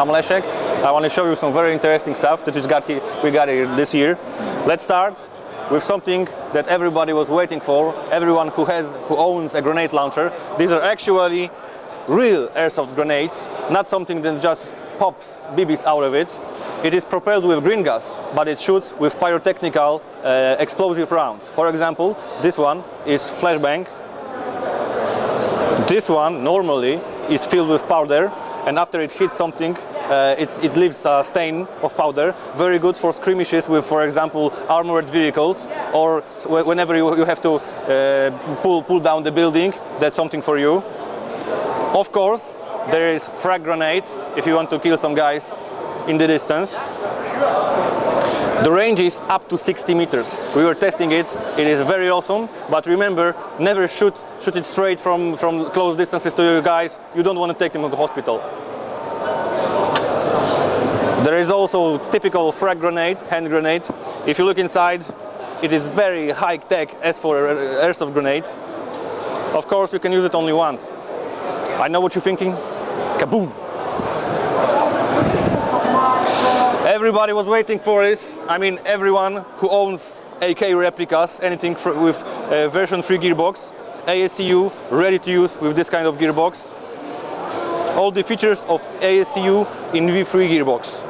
I'm Leszek. I want to show you some very interesting stuff that we got here this year. Let's start with something that everybody was waiting for, everyone who owns a grenade launcher. These are actually real airsoft grenades, not something that just pops BBs out of it. It is propelled with green gas, but it shoots with pyrotechnical explosive rounds. For example, this one is flashbang. This one normally is filled with powder, and after it hits something, it leaves a stain of powder. Very good for skirmishes with, for example, armored vehicles, or whenever you have to pull down the building. That's something for you. Of course, there is frag grenade if you want to kill some guys in the distance. The range is up to 60 meters. We were testing it. It is very awesome. But remember, never shoot it straight from close distances to your guys. You don't want to take them to the hospital. There is also typical frag grenade, hand grenade. If you look inside, it is very high tech as for airsoft grenade. Of course, you can use it only once. I know what you're thinking. Kaboom! Everybody was waiting for this. I mean, everyone who owns AK replicas, anything with version 3 gearbox, ASCU, ready to use with this kind of gearbox. All the features of ASCU in V3 gearbox.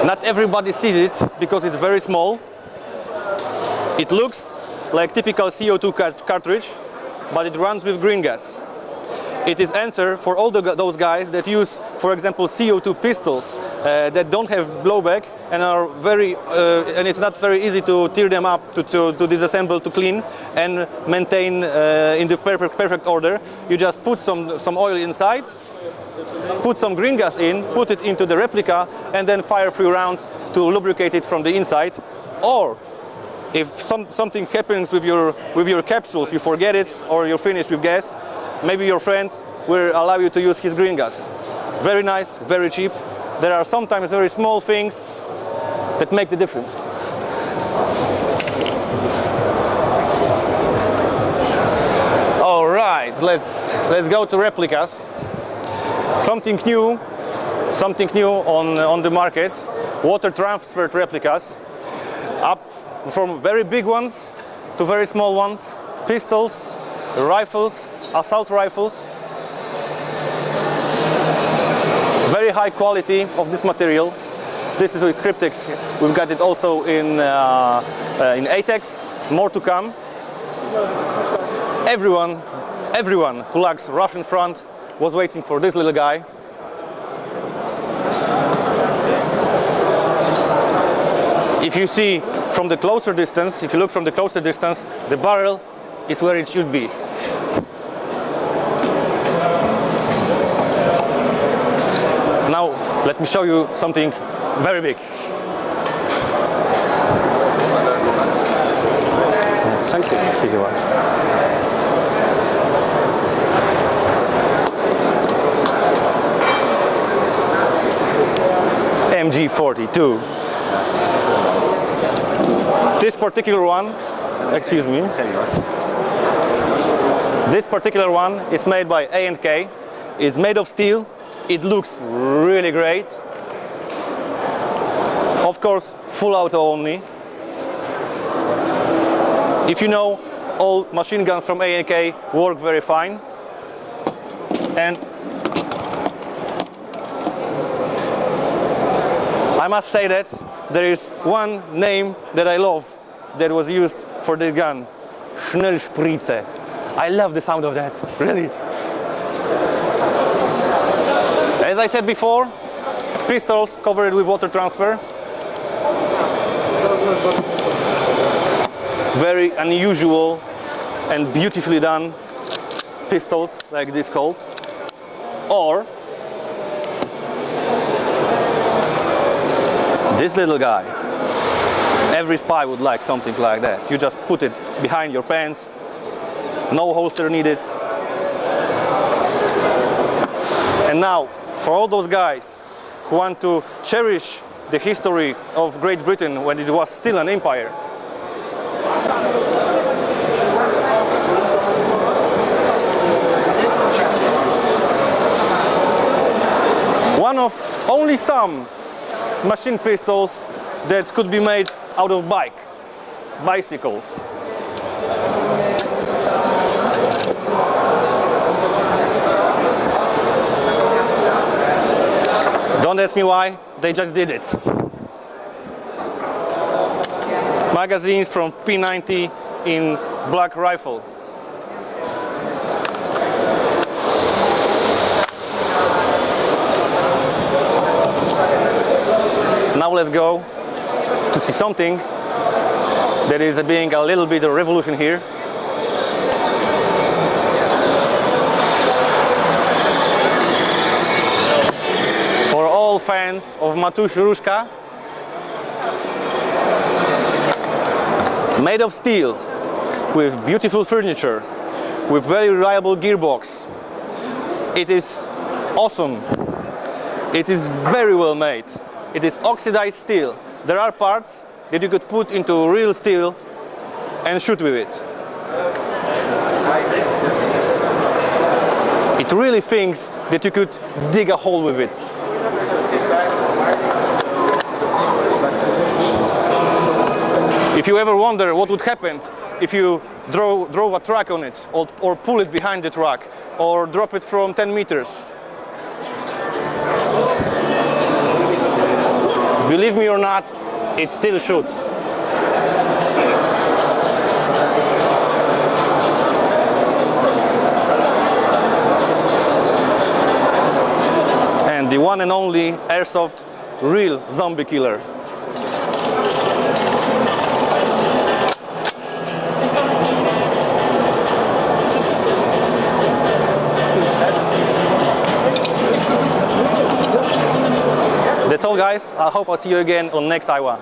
Not everybody sees it because it's very small. It looks like typical CO2 cartridge, but it runs with green gas. It is answer for all those guys that use, for example, CO2 pistols that don't have blowback and are and it's not very easy to tear them up, to disassemble, to clean and maintain in the perfect order. You just put some oil inside, put some green gas in, put it into the replica, and then fire 3 rounds to lubricate it from the inside. Or if something happens with your capsules, you forget it, or you're finished with gas, maybe your friend will allow you to use his green gas. Very nice, very cheap. There are sometimes very small things that make the difference. All right, let's go to replicas. Something new on the market. Water transferred replicas, up from very big ones to very small ones. Pistols, rifles, assault rifles. Very high quality of this material. This is with Cryptic. We've got it also in ATEX. More to come. Everyone who likes Russian front was waiting for this little guy. If you see from the closer distance, if you look from the closer distance, the barrel is where it should be. Now, let me show you something very big. Thank you. MG42. This particular one, excuse me. This particular one is made by A&K. It's made of steel. It looks really great. Of course, full auto only. If you know, all machine guns from A&K work very fine. And I must say that there is one name that I love that was used for this gun. Schnellspritze. I love the sound of that, really. As I said before, pistols covered with water transfer. Very unusual and beautifully done pistols like this Colt. Or this little guy. Every spy would like something like that. You just put it behind your pants. No holster needed. And now, for all those guys who want to cherish the history of Great Britain when it was still an empire, one of only some machine pistols that could be made out of bicycle. Don't ask me why, they just did it. Magazines from P90 in black rifle. Now let's go to see something that is being a little bit of revolution here. For all fans of Matusz Ruszka, made of steel, with beautiful furniture, with very reliable gearbox. It is awesome. It is very well made. It is oxidized steel. There are parts that you could put into real steel and shoot with it. It really thinks that you could dig a hole with it. If you ever wonder what would happen if you drove a truck on it, or pull it behind the truck, or drop it from 10 meters. Believe me or not, it still shoots. And the one and only Airsoft real zombie killer. That's all, guys. I hope I'll see you again on next IWA.